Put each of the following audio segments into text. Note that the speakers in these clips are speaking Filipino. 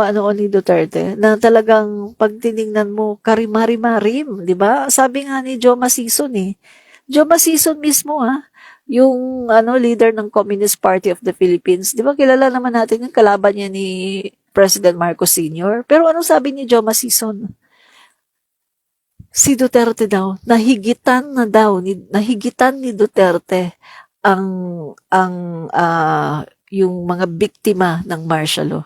ano ni Duterte na talagang pag tiningnan mo karimari-marim, 'di ba? Sabi nga ni Joma Sison Joma Sison mismo yung leader ng Communist Party of the Philippines. 'Di ba kilala naman natin yung kalaban niya ni President Marcos Sr. Pero anong sabi ni Joma Sison? Si Duterte daw, nahigitan ni Duterte ang yung mga biktima ng martial law.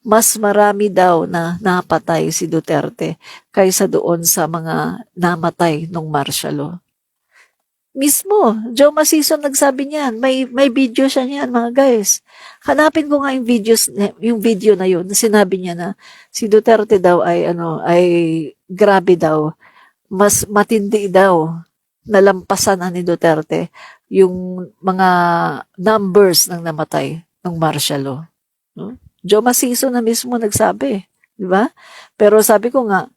Mas marami daw na napatay si Duterte kaysa doon sa mga namatay ng martial law. Mismo, Joma Sison nagsabi niyan. May video siya niyan, mga guys. Hanapin ko nga yung video na yun. Sinabi niya na si Duterte daw ay grabe daw. Mas matindi daw nalampasan ni Duterte yung mga numbers ng namatay ng martial law. No? Joma Sison na mismo nagsabi, di ba? Pero sabi ko nga,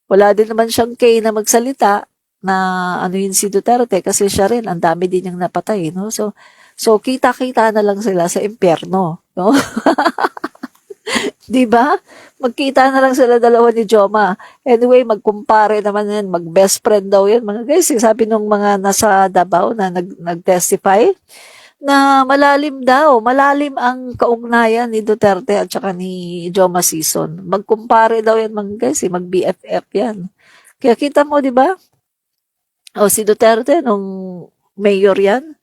wala din naman siyang na magsalita na yun si Duterte kasi siya rin, ang dami din niyang napatay, no? So kita-kita na lang sila sa impyerno, no? Di ba? Magkita na lang sila dalawa ni Joma. Anyway, magkumpare naman yan, mag-best friend daw yan, mga guys. Sabi nung mga nasa Davao na nag-testify, na malalim ang kaugnayan ni Duterte at saka ni Joma Sison. Magkumpare daw yan, mga guys, mag-BFF yan. Kaya kita mo, di ba? Si Duterte, nung mayor yan,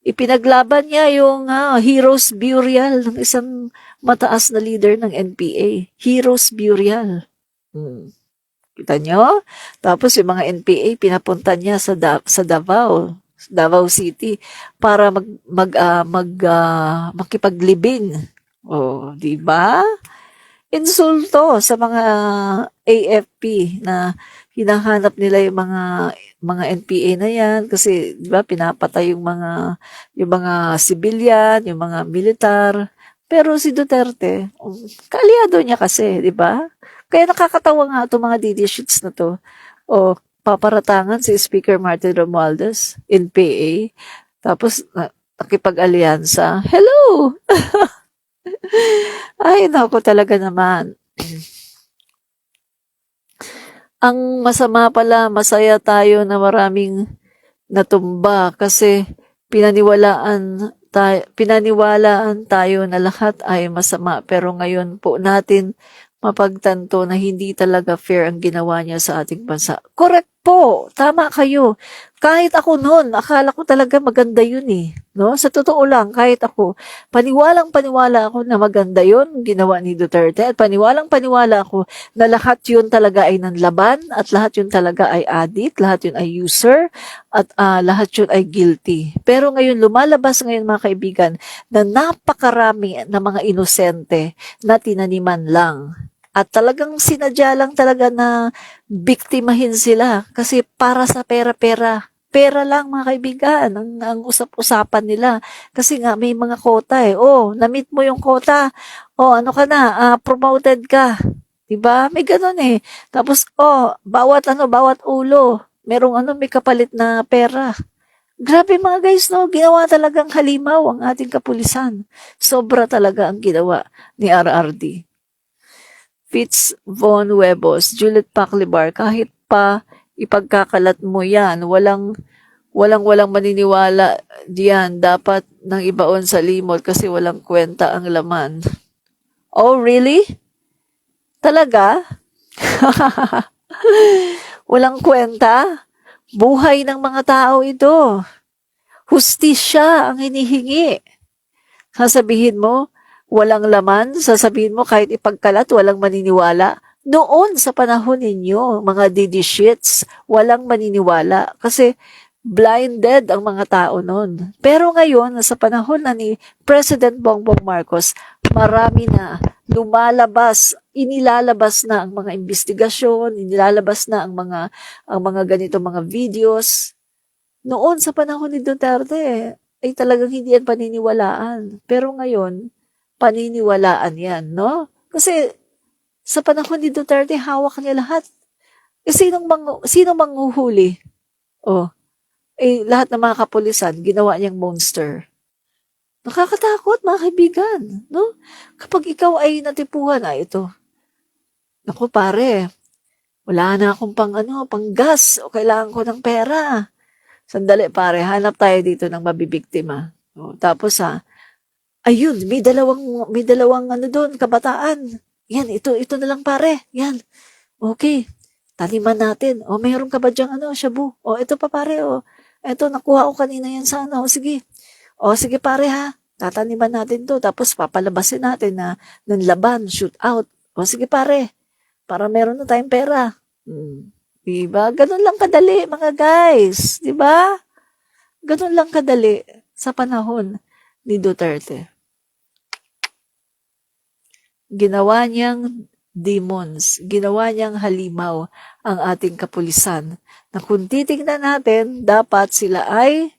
ipinaglaban niya yung Heroes Burial ng isang mataas na leader ng NPA. Heroes Burial. Kita nyo? Tapos yung mga NPA, pinapunta niya sa Davao City para makipaglibing. Di ba? Insulto sa mga AFP na hinahanap nila yung mga NPA na yan kasi 'di ba pinapatay yung mga civilian, yung mga militar. Pero si Duterte, kaaliado niya kasi, 'di ba? Kaya nakakatawa nga itong mga DD sheets na to. Paparatangan si Speaker Martin Romualdez in PA. Tapos nakipag-alyansa. Hello! Ay, naku talaga naman. Ang masama pala, masaya tayo na maraming natumba kasi pinaniwalaan tayo na lahat ay masama. Pero ngayon po natin mapagtanto na hindi talaga fair ang ginawa niya sa ating bansa. Correct po, tama kayo. Kahit ako noon, akala ko talaga maganda yun no? Sa totoo lang, kahit ako, paniwalang-paniwala ako na maganda yun ginawa ni Duterte at paniwalang-paniwala ako na lahat yun talaga ay nanlaban at lahat yun talaga ay addict, lahat yun ay user at lahat yun ay guilty. Pero ngayon, lumalabas ngayon mga kaibigan na napakarami na mga inosente na tinaniman lang. At talagang sinadya lang talaga na biktimahin sila kasi para sa pera-pera. Pera lang mga kaibigan ang usap-usapan nila. Kasi nga may mga quota na-meet mo yung quota. Ano ka na, promoted ka. Diba? May ganun Tapos, bawat ulo, may kapalit na pera. Grabe mga guys, no? Ginawa talagang halimaw ang ating kapulisan. Sobra talaga ang ginawa ni RRD. Fitz Von Huevos, Juliet Paclibar, kahit pa ipagkakalat mo yan, walang maniniwala diyan. Dapat nang ibaon sa limot kasi walang kwenta ang laman. Oh, really? Talaga? Walang kwenta? Buhay ng mga tao ito. Hustisya ang hinihingi. Sasabihin mo, walang laman, sasabihin mo kahit ipagkalat, walang maniniwala. Noon sa panahon ninyo, mga DD sheets, walang maniniwala kasi blinded ang mga tao noon. Pero ngayon, sa panahon na ni President Bongbong Marcos, marami na inilalabas na ang mga investigasyon, inilalabas na ang mga ganito mga videos. Noon sa panahon ni Duterte, ay talagang hindi yan paniniwalaan. Pero ngayon, paniniwalaan yan, no? Kasi sa panahon ni Duterte, hawak niya lahat. Sino manghuhuli? Lahat ng mga kapulisan, ginawa niyang monster. Nakakatakot, mga kaibigan, no? Kapag ikaw ay natipuhan, ito. Naku, pare, wala na akong pang gas o kailangan ko ng pera. Sandali, pare, hanap tayo dito ng mabibiktima. Tapos, ayun, may dalawang doon, kabataan. Yan, ito na lang, pare. Yan. Okay. Taniman natin. Mayroon ka ba dyang shabu? Ito pa, pare. Ito, nakuha ko kanina yan sa sige. Sige, pare, ha. Tataniman natin to. Tapos, papalabasin natin na ng laban, shoot out. Sige, pare. Para meron na tayong pera. Diba? Ganun lang kadali, mga guys. Diba? Ganun lang kadali sa panahon ni Duterte. Ginawa niyang demons, ginawa niyang halimaw ang ating kapulisan. Na kung titingnan natin, dapat sila ay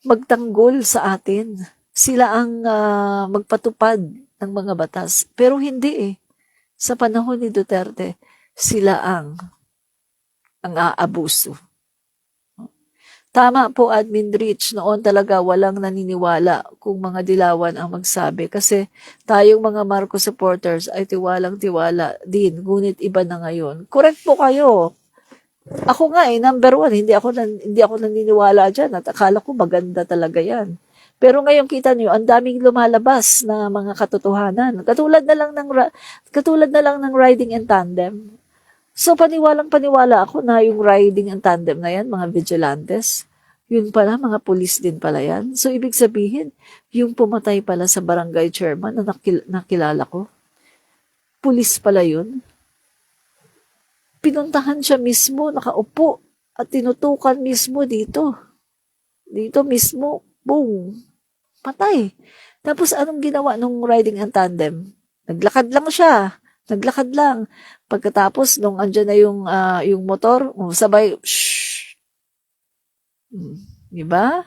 magtanggol sa atin. Sila ang magpatupad ng mga batas. Pero hindi Sa panahon ni Duterte, sila ang aabuso. Tama po, Admin Rich, noon talaga walang naniniwala kung mga dilawan ang magsabi kasi tayong mga Marcos supporters ay tiwalang-tiwala din, ngunit iba na ngayon. Correct po kayo. Ako nga number one, hindi ako naniniwala dyan at akala ko maganda talaga yan. Pero ngayon kita niyo, ang daming lumalabas na mga katotohanan. Katulad na lang ng riding in tandem. So paniwalang-paniwala ako na yung riding in tandem na yan, mga vigilantes, yun pala, mga pulis din pala yan. So ibig sabihin, yung pumatay pala sa barangay chairman na nakilala ko, pulis pala yun. Pinuntahan siya mismo, nakaupo, at tinutukan mismo dito. Dito mismo, boom, patay. Tapos anong ginawa nung riding in tandem? Naglakad lang siya. Naglakad lang. Pagkatapos, nung andyan na yung motor, sabay, shhh. Diba?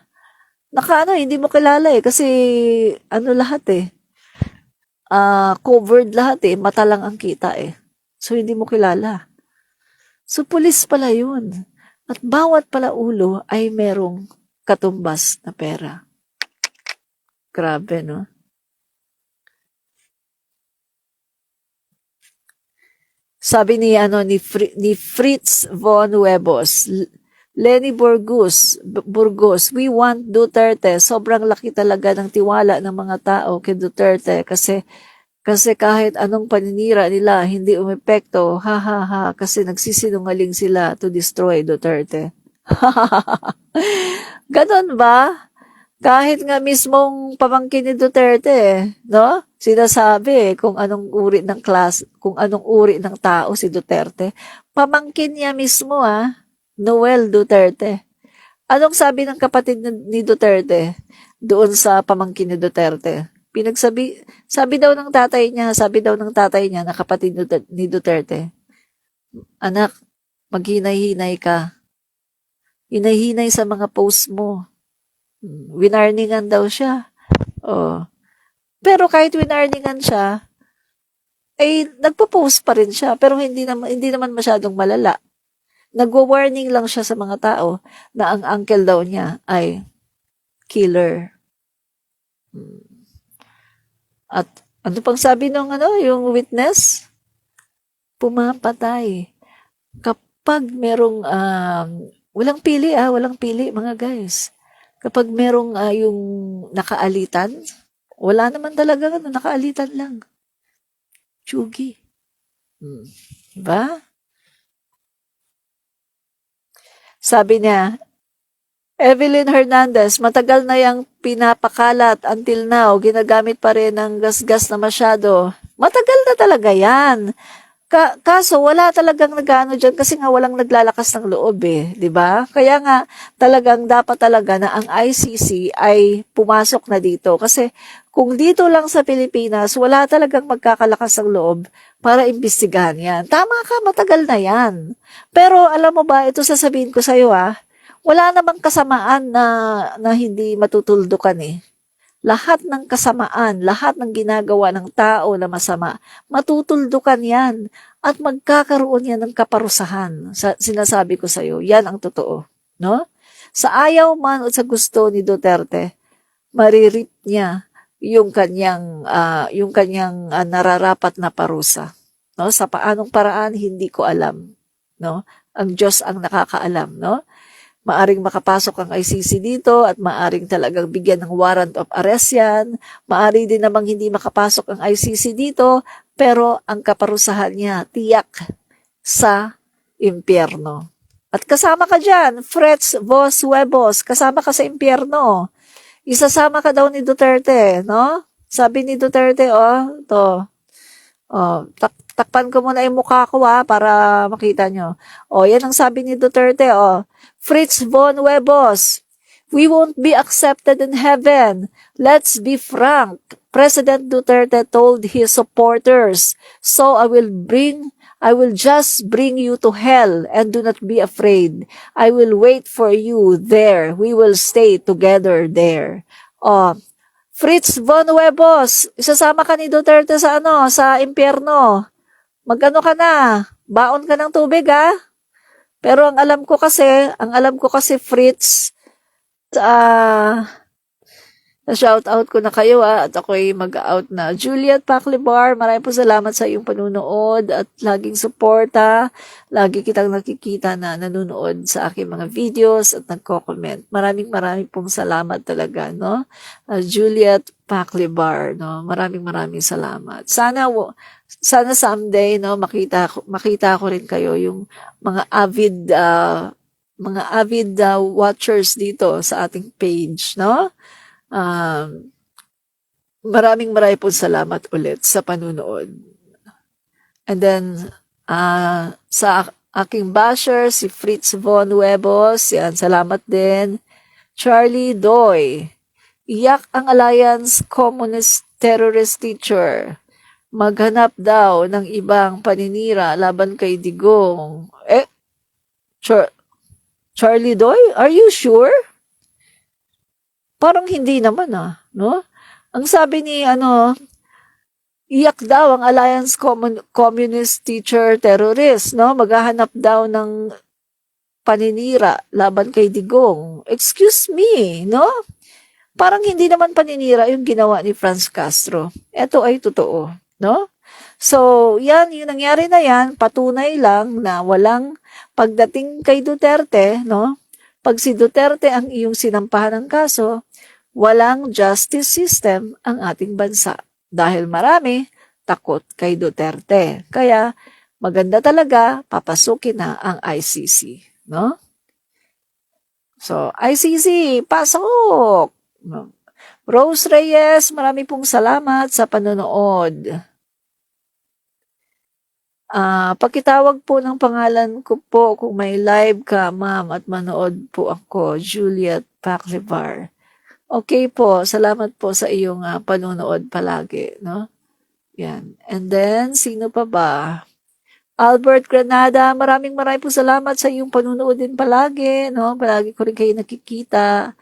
Hindi mo kilala kasi lahat covered lahat mata lang ang kita So, hindi mo kilala. So, pulis pala yun. At bawat pala ulo ay merong katumbas na pera. Grabe, no? Sabi ni Fritz von Huebos, Lenny Burgos, we want Duterte. Sobrang laki talaga ng tiwala ng mga tao kay Duterte kasi kahit anong paninira nila hindi umepekto. Kasi nagsisinungaling sila to destroy Duterte. Ganon ba? Kahit nga mismong pamangkin ni Duterte, no? Sinasabi kung anong uri ng kung anong uri ng tao si Duterte. Pamangkin niya mismo, Noel Duterte. Anong sabi ng kapatid ni Duterte doon sa pamangkin ni Duterte? Sabi daw ng tatay niya na kapatid ni Duterte, anak, maghinay-hinay ka. Hinay-hinay sa mga post mo. Winarningan daw siya. Pero kahit winarningan siya, nagpo-post pa rin siya, pero hindi naman masyadong malala. Nagwa-warning lang siya sa mga tao na ang uncle daw niya ay killer. At ano pang sabi ng yung witness? Pumapatay. Kapag merong walang pili mga guys. Kapag merong yung nakaalitan, wala naman talaga nakaalitan lang. Tsugi. Diba? Sabi niya, Evelyn Hernandez, matagal na yung pinapakalat until now, ginagamit pa rin ng gas-gas na masyado. Matagal na talaga yan. Kaso wala talagang nagano diyan kasi nga walang naglalakas ng loob di ba? Kaya nga talagang dapat talaga na ang ICC ay pumasok na dito kasi kung dito lang sa Pilipinas wala talagang magkakalakas ng loob para imbestigahan yan. Tama ka, matagal na yan. Pero alam mo ba, ito sasabihin ko sa iyo wala namang kasamaan na hindi matutuldukan Lahat ng kasamaan, lahat ng ginagawa ng tao na masama, matutuldukan yan at magkakaroon yan ng kaparusahan. Sinasabi ko sa iyo, yan ang totoo. No? Sa ayaw man o sa gusto ni Duterte, maririp niya yung kanyang nararapat na parusa. No? Sa paanong paraan, hindi ko alam. No? Ang Diyos ang nakakaalam. No? Maaring makapasok ang ICC dito at maaring talagang bigyan ng warrant of arrest yan. Maaring din namang hindi makapasok ang ICC dito, pero ang kaparusahan niya tiyak sa impyerno. At kasama ka dyan, Fretz Vos Huevos, kasama ka sa impyerno. Isasama ka daw ni Duterte, no? Sabi ni Duterte, takpan ko muna yung mukha ko para makita nyo. Yan ang sabi ni Duterte, Fritz von Huevos, we won't be accepted in heaven. Let's be frank. President Duterte told his supporters, so I will just bring you to hell and do not be afraid. I will wait for you there. We will stay together there. Fritz von Huevos, isasama ka ni Duterte sa impyerno. Magano ka na? Baon ka ng tubig Pero ang alam ko kasi Fritz, shout out ko na kayo at ako'y mag-out na. Juliet Paclibar, maraming po salamat sa iyong panunood at laging suporta. Lagi kitang nakikita na nanonood sa aking mga videos at nagko-comment. Maraming pong salamat talaga, no? Juliet Paclibar, no? Maraming salamat. Sana someday, no, makita ko rin kayo yung mga avid watchers dito sa ating page, no? Maraming pong salamat ulit sa panunood. And then, sa aking basher, si Fritz von Huevos, yan, salamat din. Charlie Doy, iyak ang Alliance Communist Terrorist Teacher. Maghanap daw ng ibang paninira laban kay Digong. Charlie Doy, are you sure? Parang hindi naman no? Ang sabi ni iyak daw ang Alliance Communist Teacher Terrorist, no? Maghahanap daw ng paninira laban kay Digong. Excuse me, no? Parang hindi naman paninira yung ginawa ni Franz Castro. Ito ay totoo, no? So, yan, yung nangyari na yan, patunay lang na walang pagdating kay Duterte, no? Pag si Duterte ang iyong sinampahan ng kaso, walang justice system ang ating bansa dahil marami takot kay Duterte. Kaya maganda talaga papasukin na ang ICC, no? So, ICC, pasok! Rose Reyes, marami pong salamat sa panonood. Pakitawag po ng pangalan ko po kung may live ka, ma'am, at manood po ako, Juliet Paclivar. Okay po, salamat po sa iyong panonood palagi, no? Yan. And then, sino pa ba? Albert Granada, maraming po salamat sa iyong panonood din palagi, no? Palagi ko rin kayo nakikita.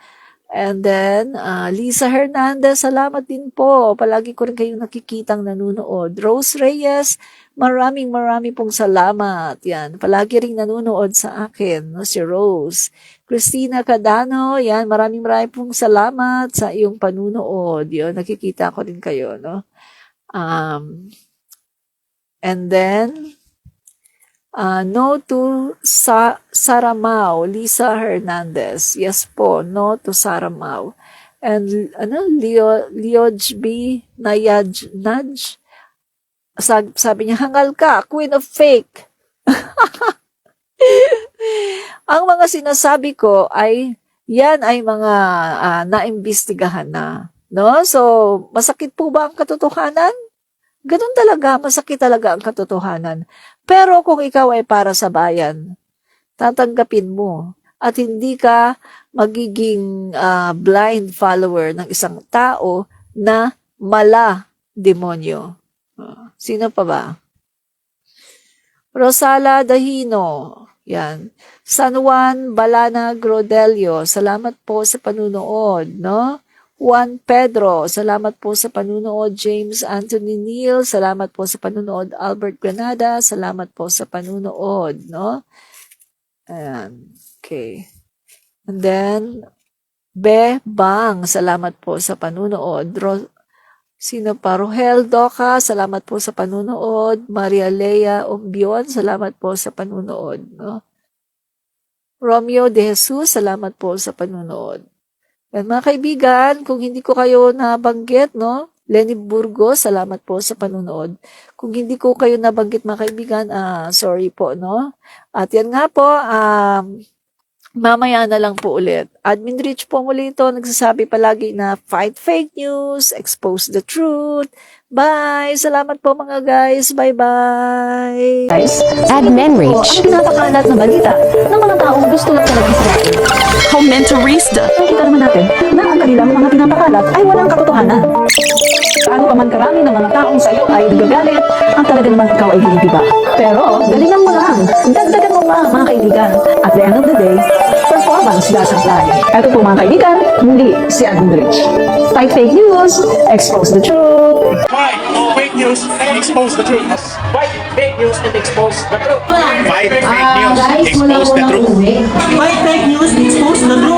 And then, Lisa Hernandez, salamat din po. Palagi ko rin kayong nakikitang nanonood. Rose Reyes, maraming pong salamat. Yan, palagi rin nanonood sa akin, no? Si Rose. Christina Cadano, yan, maraming pong salamat sa iyong panunood. Yun, nakikita ko din kayo, no? And then, no to Saramao, Lisa Hernandez. Yes po, no to Saramao. And, Lioj B. Naj, sabi niya, hangal ka, queen of fake. Ang mga sinasabi ko ay, yan ay mga naimbestigahan na. No? So, masakit po ba ang katotohanan? Ganun talaga, masakit talaga ang katotohanan. Pero kung ikaw ay para sa bayan, tatanggapin mo at hindi ka magiging blind follower ng isang tao na demonyo. Sino pa ba? Rosala Dahino. Yan. San Juan Balana Grodelio. Salamat po sa panunood, no? Juan Pedro, salamat po sa panunood. James Anthony Neal, salamat po sa panunood. Albert Granada, salamat po sa panunood, no? Ayan. Okay. And then, Bebang, salamat po sa panunood. Sino pa? Rohel Doca, salamat po sa panunood. Maria Lea Umbion, salamat po sa panunood. No? Romeo De Jesus, salamat po sa panunood. Yan, mga kaibigan, kung hindi ko kayo nabanggit, no? Lenny Burgos, salamat po sa panunood. Kung hindi ko kayo nabanggit, mga kaibigan, sorry po, no? At yan nga po, mamaya na lang po ulit. Admin Rich po muli ito, nagsasabi palagi na fight fake news, expose the truth. Bye! Salamat po mga guys. Bye-bye! Guys, Admin po, Rich. ang pinapakalat na balita ng mga taong gusto lang talaga Israel. Commentarista. Nakita naman natin na ang kanilang mga pinapakalat ay walang katotohanan. Paano pa man karami ng mga taong sa iyo ay gagalit, ang talaga naman ikaw ay binibiba. Pero, galingan mo lang. Dagdagan mo lang, mga kaibigan. At the end of the day, performance doesn't lie. Ito po mga kaibigan, muli si Admin Rich. Fight fake news, expose the truth. Fight fake news and expose the truth. Fight fake news and expose the truth. Fight fake news, expose the truth. Fight fake news, expose the truth.